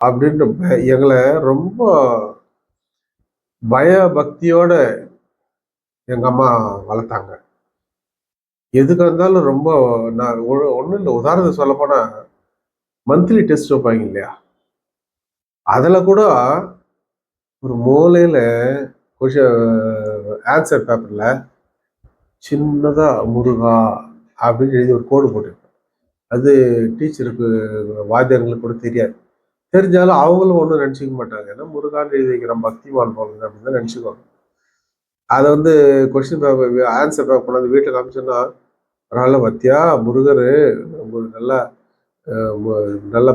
அப்படின்ற எங்களை ரொம்ப பய பக்தியோட எங்க அம்மா வளர்த்தாங்க. எதுக்கா இருந்தாலும் ரொம்ப நான் ஒன்றும் இல்லை, உதாரணத்துக்கு சொல்ல போனா மந்த்லி டெஸ்ட் வைப்பாங்க இல்லையா, அதுல கூட ஒரு மூலையில கொஷின் ஆன்சர் பேப்பர்ல சின்னதா முருகா அப்படின்னு எழுதி ஒரு கோடு போட்டிருப்பேன். அது டீச்சருக்கு வாத்தியார்களுக்கு கூட தெரியாது. தெரிஞ்சாலும் அவங்களும் ஒன்றும் நினச்சிக்க மாட்டாங்க. ஏன்னா முருகான்னு எழுதி வைக்கிறோம், பக்திமான் போலுங்க அப்படின்னு தான் நினச்சிக்குவாங்க. அதை வந்து கொஸ்டின் பேப்பர் ஆன்சர் பேப்பர் கொண்டாந்து வீட்டில் காமிச்சோன்னா, பரவாயில்ல பத்தியா முருகர் நல்லா நல்ல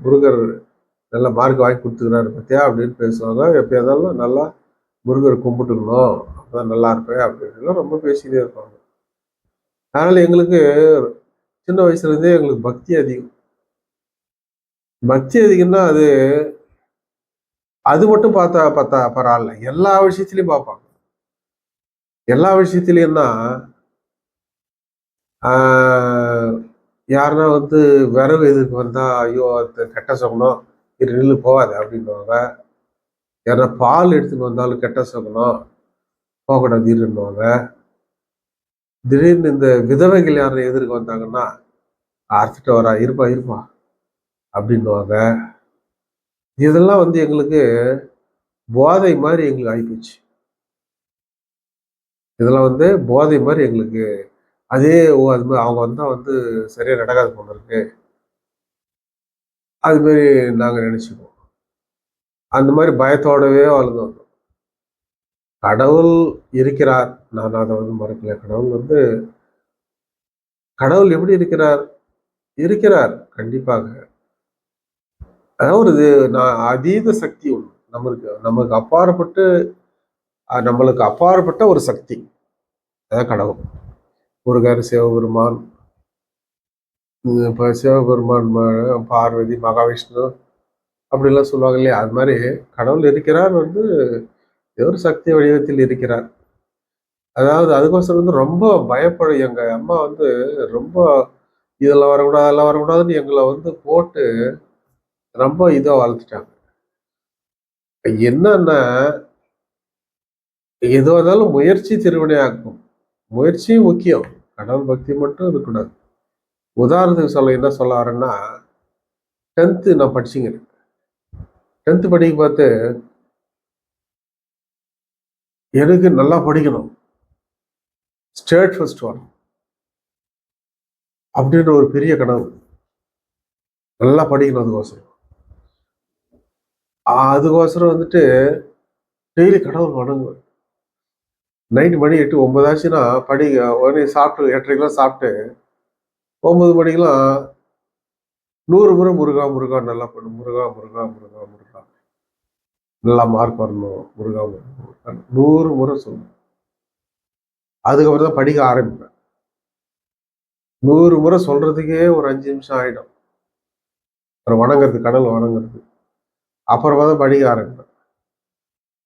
முருகர் நல்ல மார்க் வாங்கி கொடுத்துக்கிறாரு பத்தியா அப்படின்னு பேசுவாங்க. எப்போ இருந்தாலும் நல்லா முருகர் கும்பிட்டுக்கணும், அப்பதான் நல்லா இருப்பேன் அப்படின்னு ரொம்ப பேசிக்கிட்டே இருப்பாங்க. அதனால எங்களுக்கு சின்ன வயசுல இருந்தே எங்களுக்கு பக்தி அதிகம். பக்தி அதிகம்னா அது அது மட்டும் பார்த்தா பரவாயில்ல, எல்லா விஷயத்திலையும் பார்ப்பாங்க. எல்லா விஷயத்திலையும் தான் யாருன்னா வந்து விரவு எதிர்க்கு வந்தா, ஐயோ அது கெட்ட சகுனம், இரு நில்லு போகாது அப்படின்னுவாங்க. யாரா பால் எடுத்துன்னு வந்தாலும் கெட்ட சகுனம், போகக்கூடாது இருன்னுவாங்க. திடீர்னு இந்த விதவைகள் யாரும் எதிர்க்கு வந்தாங்கன்னா, அறுத்துட்டு வரா, இருப்பா இருப்பா அப்படின்னுவாங்க. இதெல்லாம் வந்து எங்களுக்கு போதை மாதிரி எங்களுக்கு ஆகிப்போச்சு. இதெல்லாம் வந்து போதை மாதிரி எங்களுக்கு அதே அது மாதிரி அவங்க வந்தா வந்து சரியா நடக்காது போல இருக்கு, அது மாதிரி நாங்க நினைச்சுக்குவோம். அந்த மாதிரி பயத்தோடவே வாழ்ந்து வந்தோம். கடவுள் இருக்கிறார், நான் அதை வந்து மறுக்கல. கடவுள் வந்து கடவுள் எப்படி இருக்கிறார்? இருக்கிறார் கண்டிப்பாக. அதாவது ஒரு நான் அதீத சக்தி ஒண்ணு நம்மளுக்கு நமக்கு அப்பாற்பட்டு நம்மளுக்கு அப்பாற்பட்ட ஒரு சக்தி, அதான் கடவுள். முருகர், சிவபெருமான், இப்ப சிவபெருமான், பார்வதி, மகாவிஷ்ணு அப்படிலாம் சொல்லுவாங்க இல்லையா, அது மாதிரி கடவுள் இருக்கிறார் வந்து ஒரு சக்தி வடிவத்தில் இருக்கிறார். அதாவது அதுக்கோசரம் வந்து ரொம்ப பயப்படும் எங்க அம்மா வந்து ரொம்ப இதெல்லாம் வரக்கூடாது அதெல்லாம் வரக்கூடாதுன்னு எங்களை வந்து போட்டு ரொம்ப இதா வளர்த்துட்டாங்க. என்னன்னா எதுவாக இருந்தாலும் முயற்சி திருவினையாக்கும். முயற்சியும் முக்கியம், கடவுள் பக்தி மட்டும் இருக்கக்கூடாது. உதாரணத்துக்கு என்ன சொல்ல வரேன்னா, 10th நான் படிச்சுங்கிறேன். 10th படிக்க பார்த்து எனக்கு நல்லா படிக்கணும், ஸ்டேட் ஃபர்ஸ்ட் வரணும் அப்படின்ற ஒரு பெரிய கனவு. நல்லா படிக்கணும் அதுக்கோசரம். அதுக்கோசரம் வந்துட்டு டெய்லி கடவுள் வணங்குவேன். நைட்டு மணி 8 9 ஆச்சுன்னா படிக்க உடனே சாப்பிட்டு 8:30க்கெல்லாம் சாப்பிட்டு 9 மணிக்கெல்லாம் 100 முறை முருகா முருகா நல்லா பண்ணு, முருகா முருகா முருகா முருகா நல்லா மார்க் வரணும், முருகா முருகா 100 முறை சொல்லணும். அதுக்கப்புறம் தான் படிக்க ஆரம்பிப்பேன். 100 முறை சொல்றதுக்கே ஒரு 5 நிமிஷம் ஆயிடும். அப்புறம் வணங்குறது, கடவுள் வணங்குறது, அப்புறமா தான் படிக்க ஆரம்பிப்பேன்.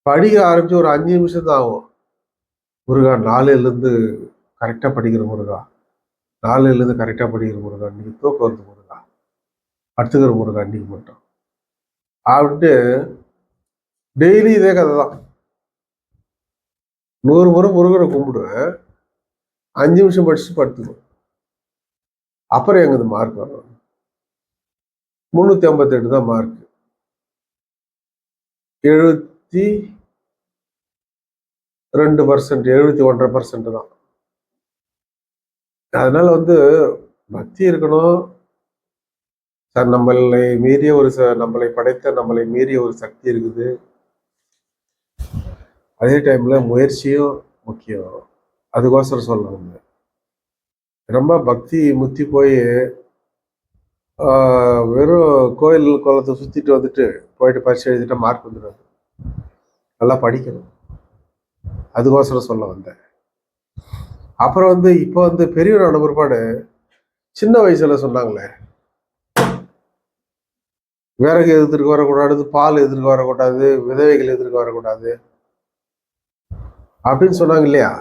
படிக்க ஆரம்பிச்சு ஒரு 5 நிமிஷம் தான் ஆகும். முருகா நாளையிலேருந்து கரெக்டாக படிக்கிற முருகா, நாளையிலேருந்து கரெக்டாக படிக்கிற முருகா, இன்னைக்கு தூக்கம் வருது முருகா, படுத்துக்கிற முருகா இன்னைக்கு மட்டும் அப்படின்ட்டு டெய்லி இதே கதை தான். 100 முறை முருகனை கும்பிடுவேன், 5 நிமிஷம் படிச்சுட்டு படுத்துக்குவேன். அப்புறம் எங்க மார்க் வரும்? 358 தான் மார்க். 72%, 71.5% தான். அதனால வந்து பக்தி இருக்கணும். சார் நம்மளை மீறிய ஒரு நம்மளை படைத்த நம்மளை மீறிய ஒரு சக்தி இருக்குது. அதே டைம்ல முயற்சியும் முக்கியம். அதுக்கோசரம் சொல்லணும். ரொம்ப பக்தி முத்தி போய் வெறும் கோயில் குளத்தை சுத்திட்டு வந்துட்டு போயிட்டு பரிசு எழுதிட்டா மார்க் வந்துடும். நல்லா படிக்கணும், அதுக்கோசரம் சொல்ல வந்தேன். அப்புறம் வந்து இப்போ வந்து பெரியவரான பிற்பாடு சின்ன வயசுல சொன்னாங்களே, விறகு எதிர்க்க வரக்கூடாது, பால் எதிர்க்க வரக்கூடாது, விதவைகள் எதிர்க்க வரக்கூடாது அப்படின்னு சொன்னாங்க இல்லையா.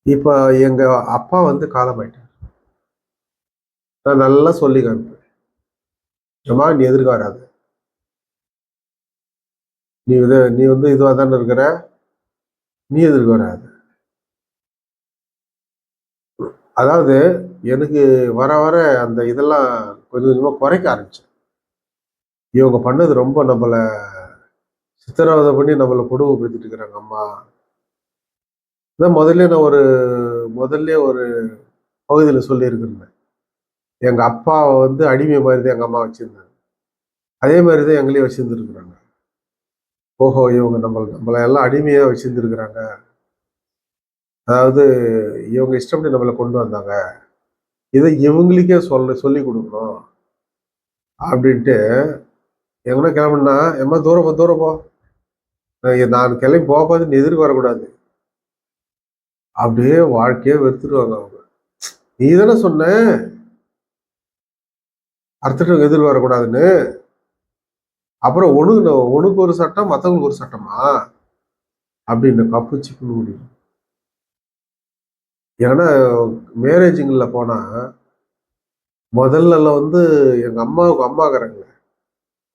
இப்ப எங்க அப்பா வந்து காலமாயிட்டார். நான் நல்லா சொல்லி காமிப்பேன். ஏம்மா நீ எதிர்க்க வராது, நீ வந்து இதுவாக தானே இருக்கிற, நீ எதிர்க்க வராது. அதாவது எனக்கு வர வர அந்த இதெல்லாம் கொஞ்சம் கொஞ்சமாக குறைக்க ஆரம்பிச்சேன். இவங்க பண்ணது ரொம்ப நம்மளை சித்திரவதை பண்ணி நம்மளை கொடுமைப்படுத்திட்டு இருக்கிறாங்க அம்மா. இதான் முதல்ல ஒரு பகுதியில் சொல்லியிருக்கிறேன். எங்கள் அப்பாவை வந்து அடிமை மாதிரி தான் எங்கள் அம்மா வச்சுருந்தாங்க. அதே மாதிரி தான் எங்களையும் வச்சுருந்துருக்குறாங்க. ஓஹோ, இவங்க நம்மளை எல்லாம் அடிமையாக வச்சுருந்துருக்குறாங்க. அதாவது இவங்க இஷ்டப்படி நம்மளை கொண்டு வந்தாங்க, இதை இவங்களுக்கே சொல்லி கொடுக்கணும் அப்படின்ட்டு. எங்கன்னா கிளம்புனா, எம்மா தூரம் போ, நான் கிளம்பி போகாது நீ எதிர்க்கு வரக்கூடாது, அப்படியே வாழ்க்கையே வெறுத்துருவாங்க அவங்க. நீ தானே சொன்ன அர்த்தம் எதிர்க்கு வரக்கூடாதுன்னு, அப்புறம் உனக்கு ஒரு சட்டம் மற்றவங்களுக்கு ஒரு சட்டமா அப்படின்னு கப்பு சிக்கணும் முடியும். ஏன்னா மேரேஜுங்களில் போனால் முதல்ல வந்து எங்கள் அம்மாவுக்கு அம்மாக்குறாங்க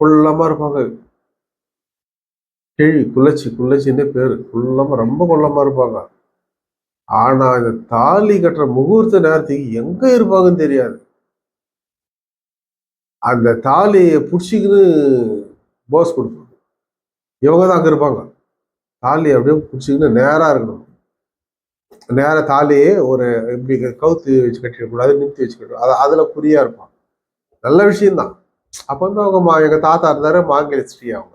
குள்ளமாக இருப்பாங்க. குள்ளச்சின்னே பேர், குள்ளமாக ரொம்ப குள்ளமாக இருப்பாங்க. ஆனால் இந்த தாலி கட்டுற முகூர்த்த நேரத்துக்கு எங்கே இருப்பாங்கன்னு தெரியாது. அந்த தாலியை பிடிச்சிக்கின்னு போஸ் கொடுப்பாங்க. இவங்க தான் அங்கே இருப்பாங்க. தாலி அப்படியே பிடிச்சிக்கின்னு நேராக இருக்கணும். நேராக தாலியே ஒரு இப்படி கவுத்து வச்சு கட்டிடக்கூடாது, நிறுத்தி வச்சு கட்டணும். அதில் குறியா இருப்பான். நல்ல விஷயம்தான். அப்போ வந்து அவங்க எங்கள் தாத்தா இருந்தாரு, மாங்கல்ய ஸ்ரீ அவங்க.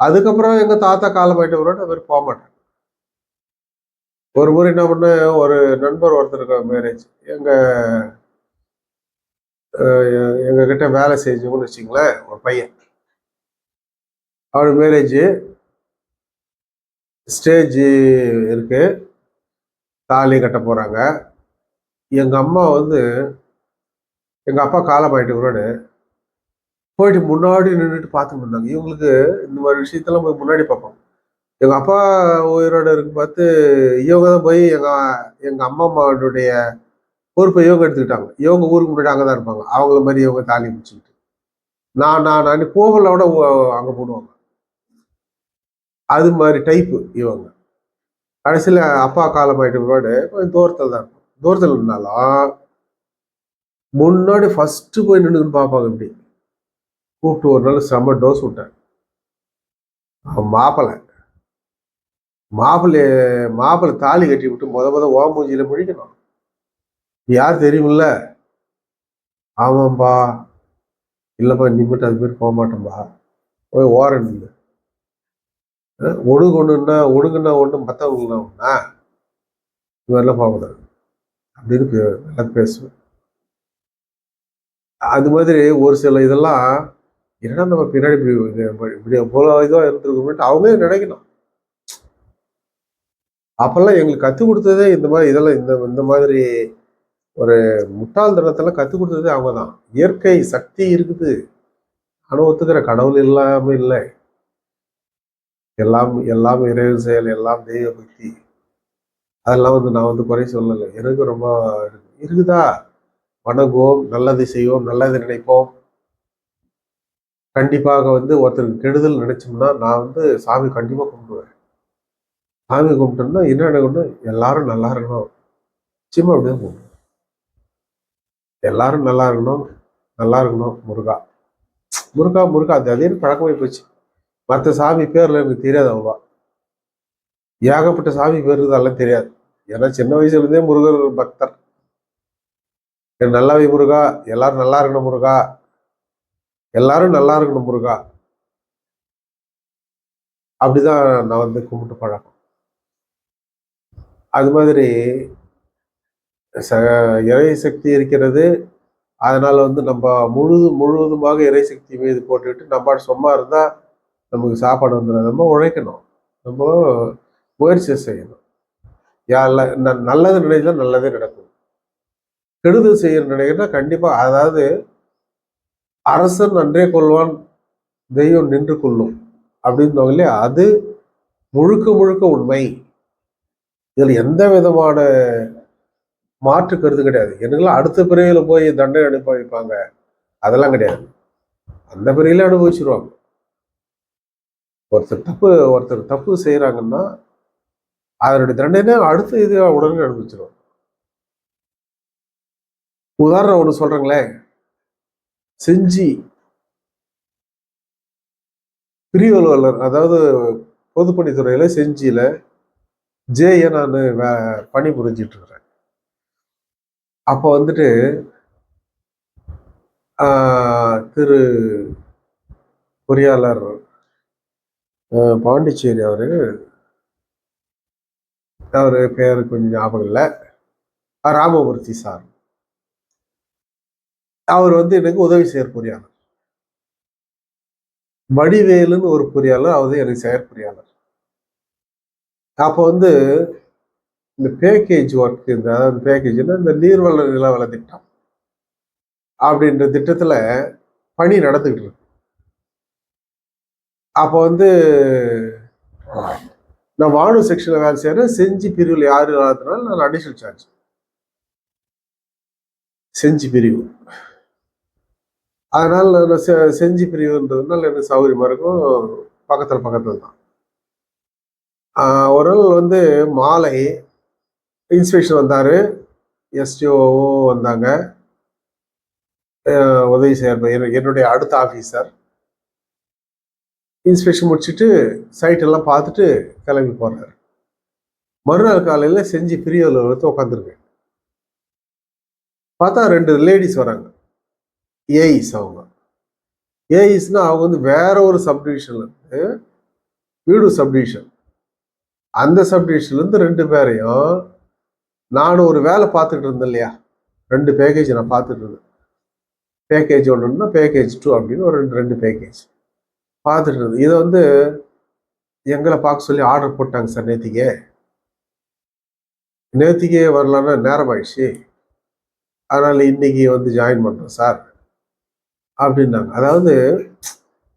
அதுக்கப்புறம் எங்கள் தாத்தா காலமாயிட்டவரோட அவர் போக மாட்டாங்க. ஒரு முறை என்ன பண்ண, ஒரு நண்பர் ஒருத்தருக்கு மேரேஜ், எங்க கிட்ட வேலை செஞ்சவங்கன்னு வச்சுங்களேன், ஒரு பையன், அவர் மேரேஜ், ஸ்டேஜ் இருக்கு, தாலி கட்ட போறாங்க. எங்க அம்மா வந்து எங்க அப்பா காலமாயிட்டு போயிட்டு முன்னாடி நின்றுட்டு பார்த்துட்டு இருந்தாங்க. இவங்களுக்கு இந்த மாதிரி விஷயத்தெல்லாம் போய் முன்னாடி பார்ப்பாங்க. எங்க அப்பா உயிரோட இருக்கு பார்த்து இவங்க தான் போய் எங்க அம்மா அம்மாவுடைய பொறுப்பை இவங்க எடுத்துக்கிட்டாங்க. இவங்க ஊருக்கு முன்னாடி அங்கதான் இருப்பாங்க. அவங்கள மாதிரி இவங்க தாலி முடிச்சுக்கிட்டு நான் கோவிலோட அங்க போடுவாங்க. அது மாதிரி டைப்பு இவங்க. கடைசியில் அப்பா காலமாயிட்டு பிற்பாடு கொஞ்சம் தூரத்தில் தான் இருக்கும். தூரத்தில் இருந்தாலும் முன்னாடி ஃபர்ஸ்ட் போய் நின்றுன்னு பார்ப்பாங்க. இப்படி கூப்பிட்டு ஒரு நாள் செம்ம டோஸ் விட்டேன். மாப்பிள்ளை தாலி கட்டி விட்டு முத ஓமூஞ்சியில முடிக்கணும். யார் தெரியுமில்ல? ஆமாம்பா, இல்லைப்பா நீ மட்டும் அது மாதிரி போக மாட்டோம்பா, போய் ஓரம் இல்லை, ஒழுங்குன்னா ஒன்று மற்றவங்கன்னா ஒன்றா, இது மாதிரிலாம் போகக்கூடாது அப்படின்னு நல்லா பேசுவேன். அது மாதிரி ஒரு சில இதெல்லாம் என்னன்னா நம்ம பின்னாடி இப்படி போல இதுவாக இருந்திருக்கோம்ட்டு அவங்களே நினைக்கணும். அப்பெல்லாம் எங்களுக்கு கற்றுக் கொடுத்ததே இந்த மாதிரி இதெல்லாம் இந்த மாதிரி ஒரு முட்டாள்தனத்தெல்லாம் கற்றுக் கொடுத்ததே அவங்க தான். இயற்கை சக்தி இருக்குது, ஆனால் ஒத்துக்கிற கடவுள் இல்லாமல் இல்லை. எல்லாம் இறைவன் செயல், எல்லாம் தெய்வ பக்தி. அதெல்லாம் வந்து நான் வந்து குறை சொல்லலை. எனக்கு ரொம்ப இருக்குதா, வணங்குவோம், நல்லதை செய்வோம், நல்லதை நினைப்போம். கண்டிப்பாக வந்து ஒருத்தருக்கு கெடுதல் நினைச்சோம்னா நான் வந்து சாமி கண்டிப்பாக கும்பிடுவேன். சாமி கும்பிட்டோம்னா என்ன நினைக்கணும், எல்லாரும் நல்லா இருக்கணும், நிச்சயமா அப்படிதான் கும்பிடுவேன். எல்லாரும் நல்லா இருக்கணும் முருகா முருகா முருகா. அது அதே பழக்கமாகி போச்சு. மற்ற சாமி பேர்ல எனக்கு தெரியாது அவ்வளவா. ஏகப்பட்ட சாமி பேர் அதெல்லாம் தெரியாது. ஏன்னா சின்ன வயசுல இருந்தே முருகர் பக்தர். நல்லாவே முருகா, எல்லாரும் நல்லா இருக்கணும் முருகா, எல்லாரும் நல்லா இருக்கணும் முருகா, அப்படிதான் நான் வந்து கும்பிட்டு பழக்கம். அது மாதிரி இறை சக்தி இருக்கிறது. அதனால வந்து நம்ம முழுவதுமாக இறை சக்தி மீது போட்டுக்கிட்டு நம்ம சும்மா இருந்தா நமக்கு சாப்பாடு வந்துடும். நம்ம உழைக்கணும், நம்ம முயற்சி செய்யணும். நல்லது நினைச்சா நல்லதே நடக்கும். கெடுதல் செய்யற நினைக்கிறா கண்டிப்பா, அதாவது அரசன் நன்றே கொள்வான், தெய்வம் நின்று கொள்ளும் அப்படின்னு இல்லையா, அது முழுக்க உண்மை. இதுல எந்த விதமான மாற்று கருத்து கிடையாது. எனக்குலாம் அடுத்த பிறவியில போய் தண்டனை அனுப்ப வைப்பாங்க அதெல்லாம் கிடையாது. அந்த பிரிவில் அனுபவிச்சிருவாங்க. ஒருத்தர் தப்பு செய்யறாங்கன்னா அதனுடைய தண்டனை அடுத்த இது உடனே அனுபவிச்சிருவாங்க. உதாரணம் ஒண்ணு சொல்றேங்களேன். செஞ்சி பிரிவு அலுவலர், அதாவது பொதுப்பணித்துறையில செஞ்சியில ஜேஏ நான் பணி புரிஞ்சிட்டு இருக்கிறேன். அப்போ வந்துட்டு திரு பொறியாளர் பாண்டிச்சேரி அவரு பேரு கொஞ்சம் ஞாபகம் இல்லை, ராமமூர்த்தி சார். அவர் வந்து எனக்கு உதவி செயற் பொறியாளர். வடிவேலுன்னு ஒரு பொறியாளர், அவர் எனக்கு செயற்பொறியாளர். அப்போ வந்து இந்த பேக்கேஜ் ஒர்க், அதாவது பேக்கேஜ்னா இந்த நீர்வள நிலவள திட்டம் அப்படின்ற திட்டத்துல பணி நடந்துகிட்டு இருக்கு. அப்போ வந்து நான் வானு செக்ஷன்ல வேலை செய்யறேன். செஞ்சி பிரிவில் யாரு இல்லாததுனால நான் அடிஷனல் சார்ஜ். செஞ்சி பிரிவு, அதனால நான் செஞ்சி பிரிவுன்றதுனால எனக்கு சௌகரியமா இருக்கும். பக்கத்துல தான். ஒரு நாள் வந்து மாலை இன்ஸ்பெக்ஷன் வந்தாரு, எஸ்டிஓ வந்தாங்க, உதவி செய்யற என்னுடைய அடுத்த ஆஃபீஸர். இன்ஸ்பெக்ஷன் முடிச்சுட்டு சைட் எல்லாம் பார்த்துட்டு கிளம்பி போறாரு. மறுநாள் காலையில செஞ்சு பிரிவு அலுவலகத்தை உட்காந்துருக்கேன். பார்த்தா 2 லேடிஸ் வராங்க, ஏஇஸ். ஏஇஸ்னா அவங்க வந்து வேற ஒரு சப்டிவிஷன்ல இருந்து, வீடு சப்டிவிஷன், அந்த சப்டிவிஷன்ல இருந்து 2 பேரையும், நானும் ஒரு வேலை பார்த்துட்டு இருந்தேன் இல்லையா, 2 பேக்கேஜ் நான் பார்த்துட்டு இருந்தேன். பேக்கேஜ் 1ன்னா பேக்கேஜ் 2 அப்படின்னு ஒரு 2 பேக்கேஜ் பார்த்துட்டு இருந்தது. இதை வந்து எங்களை பார்க்க சொல்லி ஆர்டர் போட்டாங்க சார். நேத்திக்கே வரலான்னா நேரம் ஆயிடுச்சு, அதனால இன்னைக்கு வந்து ஜாயின் பண்றோம் சார் அப்படின்னாங்க. அதாவது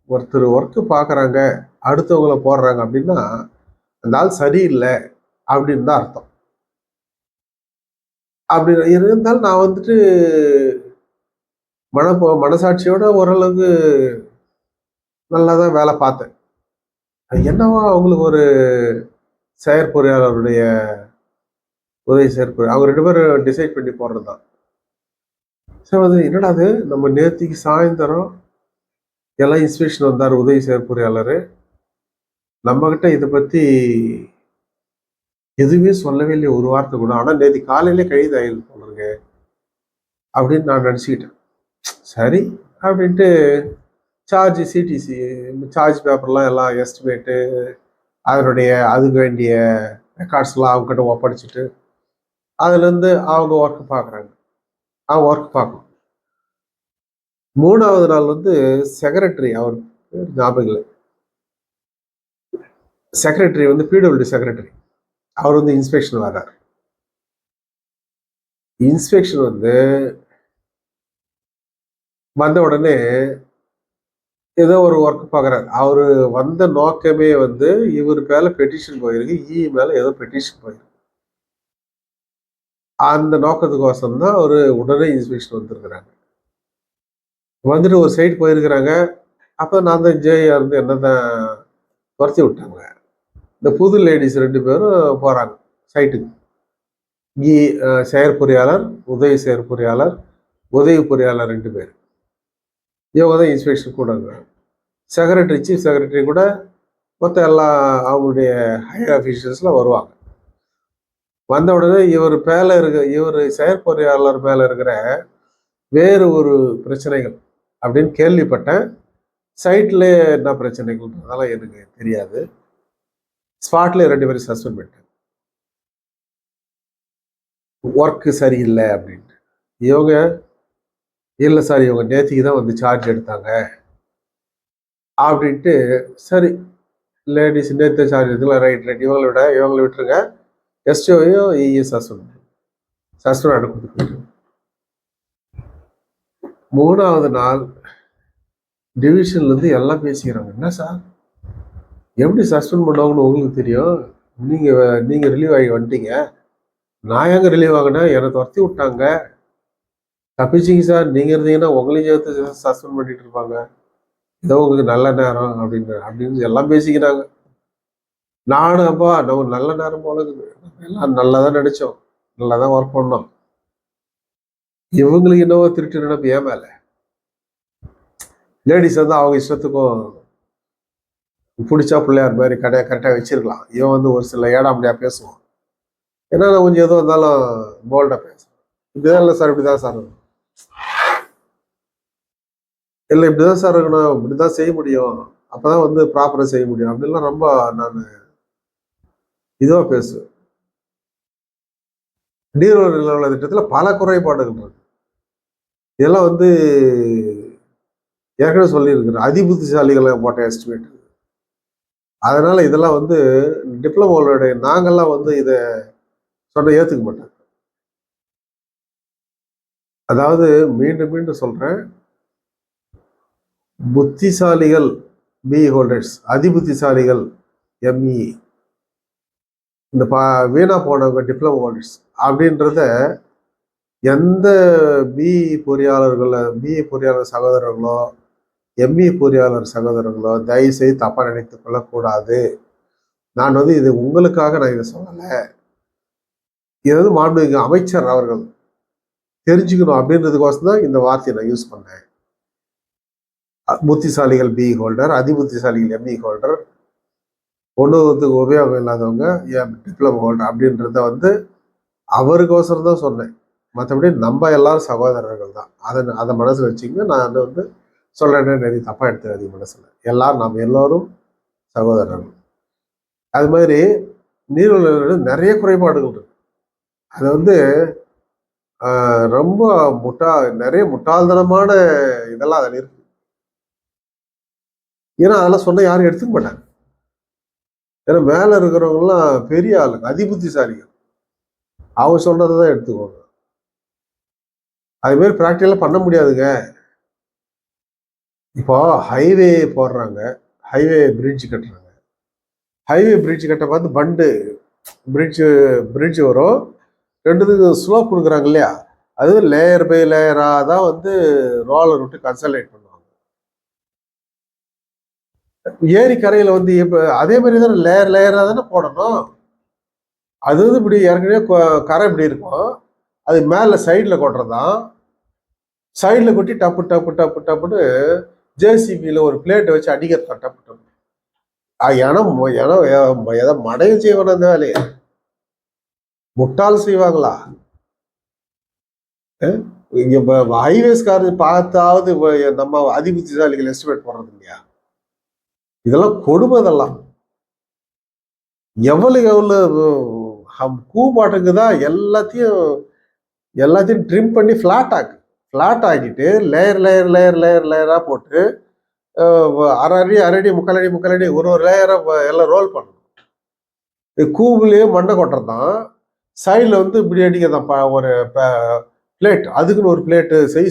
ஒருத்தர் ஒர்க்கு பார்க்குறாங்க, அடுத்தவங்களை போடுறாங்க அப்படின்னா அந்த ஆள் சரியில்லை அப்படின்னு தான் அர்த்தம். அப்படி இருந்தாலும் நான் வந்துட்டு மனசாட்சியோட ஓரளவுக்கு நல்லா தான் வேலை பார்த்தேன். என்னவோ அவங்களுக்கு ஒரு செயற்பொறியாளருடைய உதவி செயற்பொறி, அவங்க 2 பேரும் டிசைட் பண்ணி போடுறது தான். சரி, அது என்னடா அது, நம்ம நேத்திக்கு சாயந்தரம் எல்லாம் இன்ஸ்பெக்ஷன் வந்தார் உதவி செயற்பொறியாளர், நம்ம கிட்ட இதை பத்தி எதுவுமே சொல்லவே இல்லையே, ஒரு வார்த்தை கூட. ஆனா நேற்று காலையிலே கைது ஆயிடுது போடுறேங்க அப்படின்னு நான் நினச்சிக்கிட்டேன். சரி அப்படின்ட்டு சார்ஜ், சிடிசி சார்ஜ் பேப்பர்லாம் எல்லாம் எஸ்டிமேட்டு, அதனுடைய அதுக்கு வேண்டிய ரெக்கார்ட்ஸ்லாம் அவங்ககிட்ட ஒப்படைச்சிட்டு அதுலேருந்து அவங்க ஒர்க் பார்க்குறாங்க. அவங்க ஒர்க் பார்க்கணும். 3வது நாள் வந்து செக்ரட்டரி, அவர் ஞாபகம் இல்லை, செக்ரட்டரி வந்து பிடபிள்யூடி செக்ரட்டரி, அவர் வந்து இன்ஸ்பெக்ஷன் வர்றார். இன்ஸ்பெக்ஷன் வந்து வந்த உடனே ஏதோ ஒரு ஒர்க் பார்க்குறாரு. அவரு வந்த நோக்கமே வந்து இவர் மேல பெட்டிஷன் போயிருக்கு, மேல ஏதோ பெட்டிஷன் போயிருக்கு. அந்த நோக்கத்துக்கோசம் தான் அவரு உடனே இன்ஸ்பெக்ஷன் வந்திருக்கிறாங்க. வந்துட்டு ஒரு சைடு போயிருக்கிறாங்க. அப்போ நான் தான் ஜேயா இருந்து என்னதான் துரத்தி விட்டாங்க. இந்த புது லேடிஸ் 2 பேரும் போறாங்க சைட்டுக்கு. செயற்பொறியாளர், உதவி செயற்பொறியாளர், உதவி பொறியாளர் 2 பேர். இவங்க தான் இன்ஸ்பெக்ஷன் கூட இருக்கிறாங்க. செக்ரட்டரி, சீஃப் செக்ரட்டரி கூட மொத்த எல்லா அவங்களுடைய ஹையர் ஆஃபீஷியல்ஸ்லாம் வருவாங்க. வந்த உடனே இவர் செயற்பொறியாளர் மேல இருக்கிற வேறு ஒரு பிரச்சனைகள் அப்படின்னு கேள்விப்பட்டேன். சைட்ல என்ன பிரச்சனைகள்ன்றதால எனக்கு தெரியாது. ஸ்பாட்ல 2 பேரும் சஸ்பெண்ட் பண்ணிட்டாங்க, ஒர்க்கு சரியில்லை அப்படின்ட்டு. இவங்க இல்லை சார், இவங்க நேத்திக்கு தான் வந்து சார்ஜ் எடுத்தாங்க அப்படின்ட்டு. சரி, லேடிஸ் நேற்று சார்ஜ் எடுத்துக்கலாம், ரைட், இவங்களை விட்டுருங்க, எஸ்டிஓவையும் சஸ்பெண்ட் கொடுத்துட்டு. 3வது நாள் டிவிஷன்ல இருந்து எல்லாம் பேசிக்கிறாங்க. என்ன சார், எப்படி சஸ்பெண்ட் பண்ணுவாங்கன்னு உங்களுக்கு தெரியும், நீங்க ரிலீவ் ஆகி வந்துட்டீங்க, நான் எங்க ரிலீவ் ஆகினேன், என்னை துரத்தி விட்டாங்க, தப்பிச்சிங்க சார், நீங்க இருந்தீங்கன்னா உங்களையும் சேர்த்து சஸ்பெண்ட் பண்ணிட்டு இருப்பாங்க, ஏதோ உங்களுக்கு நல்ல நேரம் அப்படின்னு எல்லாம் பேசிக்கிறாங்க. நானும் அப்பா நம்ம நல்ல நேரம் போல இருக்குது, எல்லாம் நல்லா தான் நினைச்சோம், நல்லா தான் ஒர்க் பண்ணோம், இவங்களுக்கு என்னவோ திருட்டு நினைப்பு ஏன் மேல. லேடிஸ் வந்து அவங்க இஷ்டத்துக்கும் பிடிச்சா பிள்ளையார் மாதிரி கரெக்டாக வச்சிருக்கலாம். இவன் வந்து ஒரு சில ஏடாமடியா பேசுவான். ஏன்னா நான் கொஞ்சம் எதுவும் இருந்தாலும் போல்டா பேசுவேன். இப்படிதான் இல்லை சார், இப்படிதான் சார் இல்லை, இப்படிதான் சார் இருக்கணும், இப்படிதான் செய்ய முடியும், அப்பதான் வந்து ப்ராப்பரா செய்ய முடியும் அப்படின்லாம் ரொம்ப நான் இதுவா பேசுவேன். நீர்வள நிலவள திட்டத்துல பல குறைபாடுகள் இருக்கு. இதெல்லாம் வந்து ஏற்கனவே சொல்லியிருக்கிறேன், அதிபுத்திசாலிகளை போட்ட எஸ்டிமேட். அதனால இதெல்லாம் வந்து டிப்ளமோடைய நாங்கெல்லாம் வந்து இதை சொன்ன ஏத்துக்க மாட்டாங்க. அதாவது மீண்டும் மீண்டும் சொல்றேன், புத்திசாலிகள் பிஇ ஹோல்டர்ஸ், அதிபுத்திசாலிகள் எம்இ, இந்த வீணா போனவங்க டிப்ளமோ ஹோல்டர்ஸ் அப்படின்றத எந்த பிஇ பொறியாளர் சகோதரர்களோ எம்இ பொறியாளர் சகோதரர்களோ தயவு செய்து தப்பா நினைத்துக் கொள்ளக்கூடாது. நான் வந்து இது உங்களுக்காக நான் இதை சொல்லலை, இது வந்து மாண்புமிகு அமைச்சர் அவர்கள் தெரிஞ்சுக்கணும் அப்படின்றதுக்கோசம் தான் இந்த வார்த்தையை நான் யூஸ் பண்ணேன். புத்திசாலிகள் பிஇ ஹோல்டர், அதிபுத்திசாலிகள் எம்இ ஹோல்டர், ஒன்றுத்துக்கு உபயோகம் இல்லாதவங்க டிப்ளமோ ஹோல்டர் அப்படின்றத வந்து அவருக்கோசரம் தான் சொன்னேன். மற்றபடி நம்ம எல்லாரும் சகோதரர்கள் தான். அதை மனசில் வச்சுங்க. நான் வந்து சொல்றேன்னு நிறைய தப்பா எடுத்துக்காதீங்க மனசுல. எல்லாரும் நம்ம எல்லோரும் சகோதரர்கள். அது மாதிரி நீர்வள நிறைய குறைபாடுகள் இருக்கு. அது வந்து ரொம்ப நிறைய முட்டாள்தனமான இதெல்லாம் அதில் இருக்கு. ஏன்னா அதெல்லாம் சொன்ன யாரும் எடுத்துக்க மாட்டாங்க. ஏன்னா மேல இருக்கிறவங்கலாம் பெரிய ஆளுங்க, அதிபுத்திசாலிகள், அவங்க சொல்றதை தான் எடுத்துக்குவாங்க. அது மாதிரி ப்ராக்டிக்கலாக பண்ண முடியாதுங்க. இப்போ ஹைவே போடுறாங்க, ஹைவே பிரிட்ஜ் கட்டுறாங்க. ஹைவே பிரிட்ஜ் கட்ட பார்த்து பண்டு பிரிட்ஜ் வரும், ரெண்டுத்துக்கு ஸ்லோப் கொடுக்குறாங்க இல்லையா, அது லேயர் பை லேயராக தான் வந்து ரோலர் விட்டு கன்சல்டேட் பண்ணுவாங்க. ஏரி கரையில் வந்து இப்போ அதே மாதிரி தானே லேயர் லேயராக தானே போடணும். அது வந்து இப்படி ஏற்கனவே கரை இப்படி இருக்கும், அது மேலே சைடில் கொட்டுறதான், சைடில் கொட்டி டப்பு டப்பு டப்பு டப்புன்னு ஜேசிபியில் ஒரு பிளேட்டை வச்சு அடிக்கிறதான் டப்பு டப்பு. ஏதோ மடையும் செய்வான அந்த வேலையை முட்டாள் செய்வாங்களா? இங்க ஹைவேஸ்காரர் பார்த்தாவது நம்ம அதிபுத்திசாலிகள் எஸ்டிமேட் போடுறது இல்லையா? இதெல்லாம் கொடுமை. இதெல்லாம் எவ்வளவு கூப்பாட்டுக்குதான் எல்லாத்தையும் ட்ரிம் பண்ணி ஃபிளாட் ஆக்கிட்டு லேயர் லேயர் லேயர் லேயர் லேயரா போட்டு அரடி முக்காலடி ஒரு லேயரா எல்லாம் ரோல் பண்ணணும். கூவுலயே மண்ணை கொட்டுறதான், சைடில் வந்து இப்படி அடிக்கிறதான் ஒரு பிளேட், அதுக்குன்னு ஒரு பிளேட்டு செய்ய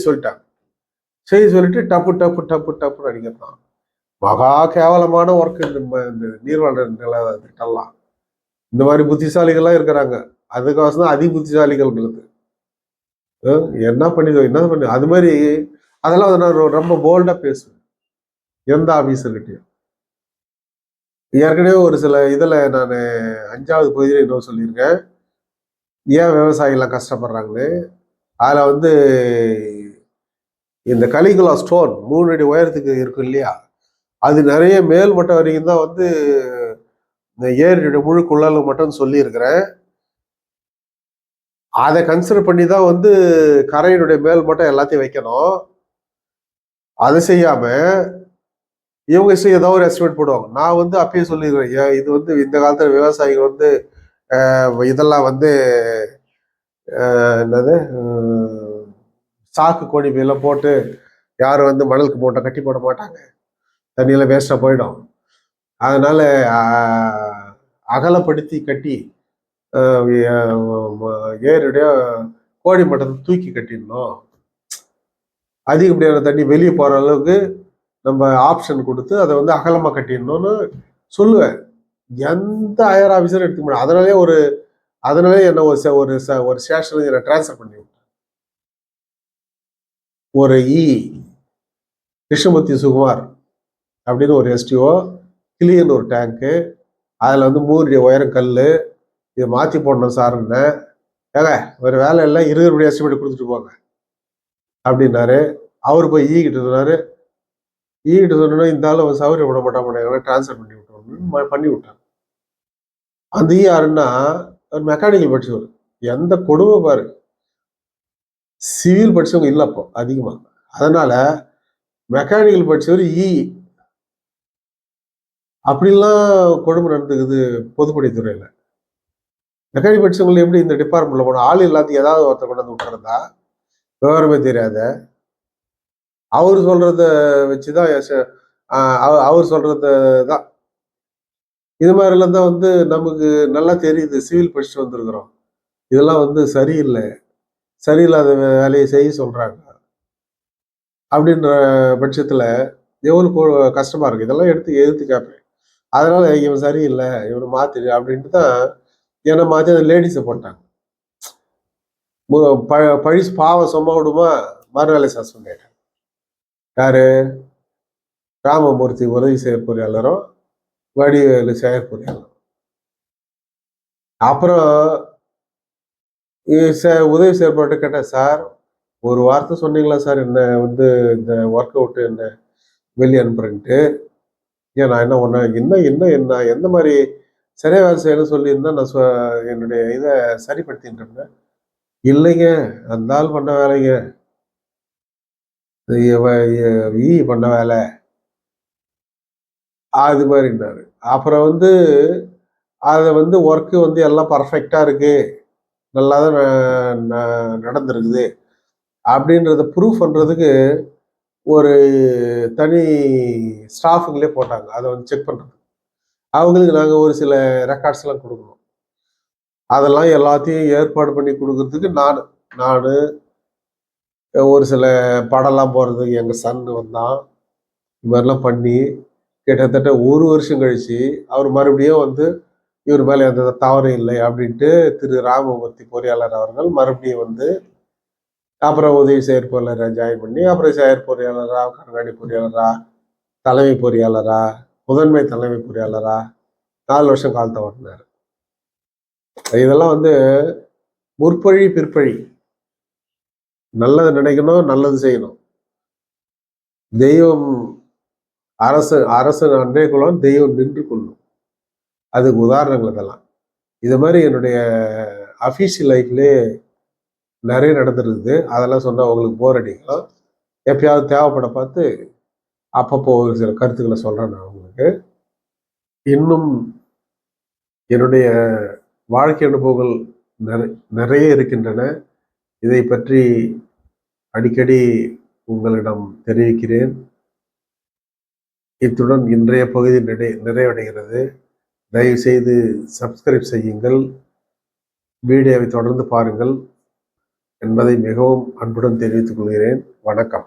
சொல்லிட்டு டப்பு டப்பு டப்பு டப்புன்னு அடிக்கிறதான். மகா கேவலமான ஒர்க் இந்த நீர்வள நில திட்டம்லாம். இந்த மாதிரி புத்திசாலிகள்லாம் இருக்கிறாங்க, அதுக்கோசம் தான் அதிபுத்திசாலிகள்ங்கிறது. என்ன பண்ணி அது மாதிரி அதெல்லாம் நான் ரொம்ப போல்டா பேசுவேன் எந்த ஆபீசர்கிட்டையும். ஏற்கனவே ஒரு சில இதில் நான் 5வது பகுதியில் இன்னும் சொல்லியிருக்கேன், ஏன் விவசாயிகள்லாம் கஷ்டப்படுறாங்கன்னு. அதில் வந்து இந்த கலிகுலா ஸ்டோன் 3 அடி உயரத்துக்கு இருக்கும் இல்லையா, அது நிறைய மேல் மட்டம் வரைக்கும் தான் வந்து இந்த ஏரியோட முழு குள்ளல் மட்டும் சொல்லியிருக்கிறேன். அதை கன்சிடர் பண்ணி தான் வந்து கரையினுடைய மேல் மட்டம் எல்லாத்தையும் வைக்கணும். அதை செய்யாம இவங்க ஏதோ ஒரு எஸ்டிமேட் போடுவாங்க. நான் வந்து அப்பயே சொல்லியிருக்கிறேன், இது வந்து இந்த காலத்துல விவசாயிகள் வந்து இதெல்லாம் வந்து என்னது சாக்கு கோடி எல்லாம் போட்டு யாரும் வந்து மணலுக்கு மூட்டை கட்டி போட மாட்டாங்க, தண்ணியெல்லாம் வேஸ்டா போயிடும். அதனால அகலப்படுத்தி கட்டி ஏரியுடைய கோடி மட்டத்தை தூக்கி கட்டிடணும், அதிகப்படியான தண்ணி வெளியே போற அளவுக்கு நம்ம ஆப்ஷன் கொடுத்து அதை வந்து அகலமா கட்டிடணும்னு சொல்லுவேன். எந்த ஹையர் ஆஃபீஸரும் எடுத்துக்க முடியும். அதனாலே என்ன ஒரு ஸ்டேஷனுக்கு என்னை டிரான்ஸ்ஃபர் பண்ணி விட்டேன். ஒரு கிருஷ்ணமூர்த்தி சுகுமார் அப்படின்னு ஒரு எஸ்டிஓ, கிளியன்னு ஒரு டேங்க்கு, அதில் வந்து 3 அடி உயரம் கல், இதை மாற்றி போடணும் சார்ன்னு. ஏங்க ஒரு வேலை இல்லை, 20 ரூபாய் எஸ்டிமேட் கொடுத்துட்டு போங்க அப்படின்னாரு. அவர் போய் கிட்ட சொன்னாரு. கிட்ட சொன்னா இந்த ஆள் சௌகரியம் விட மாட்டாங்க, டிரான்ஸ்ஃபர் பண்ணி விட்டோம், பண்ணி விட்டாங்க. அந்த யாருன்னா ஒரு மெக்கானிக்கல் படிச்சவர். எந்த கொடுமை பாரு, சிவில் படிச்சவங்க இல்லை அப்போ அதிகமா. அதனால மெக்கானிக்கல் படிச்சவர் அப்படிலாம் கொடுமை நடந்துக்குது பொதுப்பணித்துறையில. மெக்கானிக் படிச்சவங்களை எப்படி இந்த டிபார்ட்மெண்ட்ல போன ஆள் எல்லாத்தையும் ஏதாவது ஒருத்தர் கொண்டு வந்து விட்டுறதா, விவரமே தெரியாத. அவர் சொல்றத வச்சுதான் அவர் சொல்றது தான். இது மாதிரிலாம் தான் வந்து நமக்கு நல்லா தெரியுது. சிவில் படிச்சுட்டு வந்திருக்கிறோம், இதெல்லாம் வந்து சரியில்லாத வேலையை செய்ய சொல்றாங்க அப்படின்ற பட்சத்துல எவ்வளவு கஷ்டமா இருக்கு. இதெல்லாம் எதிர்த்து கேட்பேன். அதனால இவன் சரியில்லை, இவனை மாத்திரு அப்படின்ட்டு தான் என்னை மாத்தி அந்த லேடிஸை போட்டாங்க. பழி பாவம் சும்மா விடுமா, மறுநாளை சஸ்பெண்ட் ஆயிட்டாங்க. யாரு? ராமமூர்த்தி உதவி செயற்பொறியாளரும் வடிவேலு செயற்பொறியாளரும். அப்புறம் உதவி செயற்பாட்டு கேட்டேன், சார் ஒரு வார்த்தை சொன்னீங்களா சார் என்ன வந்து இந்த ஒர்க் அவுட் என்ன வெளியே அனுப்புறேன்ட்டு? ஏன் நான் என்ன ஒண்ணு என்ன எந்த மாதிரி சரியா வேலை செய்யணும்னு சொல்லியிருந்தா நான் என்னுடைய இதை சரிப்படுத்திட்டு இருந்தேன். இல்லைங்க, அந்த ஆள் பண்ண வேலைங்க, பண்ண வேலை அது மாதிரின்னாரு. அப்புறம் வந்து அதை வந்து ஒர்க்கு வந்து எல்லாம் பர்ஃபெக்டா இருக்கு, நல்லா தான் நடந்திருக்குது அப்படின்றத ப்ரூஃப் பண்றதுக்கு ஒரு தனி ஸ்டாஃபுங்களே போட்டாங்க, அதை வந்து செக் பண்றது. அவங்களுக்கு நாங்கள் ஒரு சில ரெக்கார்ட்ஸ் எல்லாம் கொடுக்கணும். அதெல்லாம் எல்லாத்தையும் ஏற்பாடு பண்ணி கொடுக்கறதுக்கு நான் ஒரு சில படம்லாம் போடுறதுக்கு எங்கள் சன் வந்தான். இது மாதிரிலாம் பண்ணி கிட்டத்தட்ட 1 வருஷம் கழிச்சு அவர் மறுபடியும் வந்து இவர் மேலே எந்த தவறும் இல்லை அப்படின்ட்டு திரு ராமமூர்த்தி பொறியாளர் அவர்கள் மறுபடியும் வந்து அப்புறம் உதவி செயற்பொறியாளரை ஜாயின் பண்ணி அப்புறம் செயற்பொறியாளரா, கண்காணி பொறியாளரா, தலைமை பொறியாளரா, முதன்மை தலைமை பொறியாளரா 4 வருஷம் காலத்தை ஓட்டினார். இதெல்லாம் வந்து முற்பழி பிற்பழி. நல்லது நினைக்கணும், நல்லது செய்யணும். தெய்வம் அரசன் அன்றே கொள்ளும், தெய்வம் நின்று கொள்ளும். அதுக்கு உதாரணங்கள் இதெல்லாம். இது மாதிரி என்னுடைய அஃபீஷியல் லைஃப்லேயே நிறைய நடந்துருக்குது. அதெல்லாம் சொன்னால் உங்களுக்கு போர் அடிக்கலாம். எப்பயாவது தேவைப்பட பார்த்து அப்பப்போ ஒரு சில கருத்துக்களை சொல்கிறேன் நான் உங்களுக்கு. இன்னும் என்னுடைய வாழ்க்கை அனுபவங்கள் நிறைய இருக்கின்றன. இதை பற்றி அடிக்கடி உங்களிடம் தெரிவிக்கிறேன். இத்துடன் இன்றைய பகுதி நிறைவடைகிறது. தயவு செய்து சப்ஸ்கிரைப் செய்யுங்கள், வீடியோவை தொடர்ந்து பாருங்கள் என்பதை மிகவும் அன்புடன் தெரிவித்துக் கொள்கிறேன். வணக்கம்.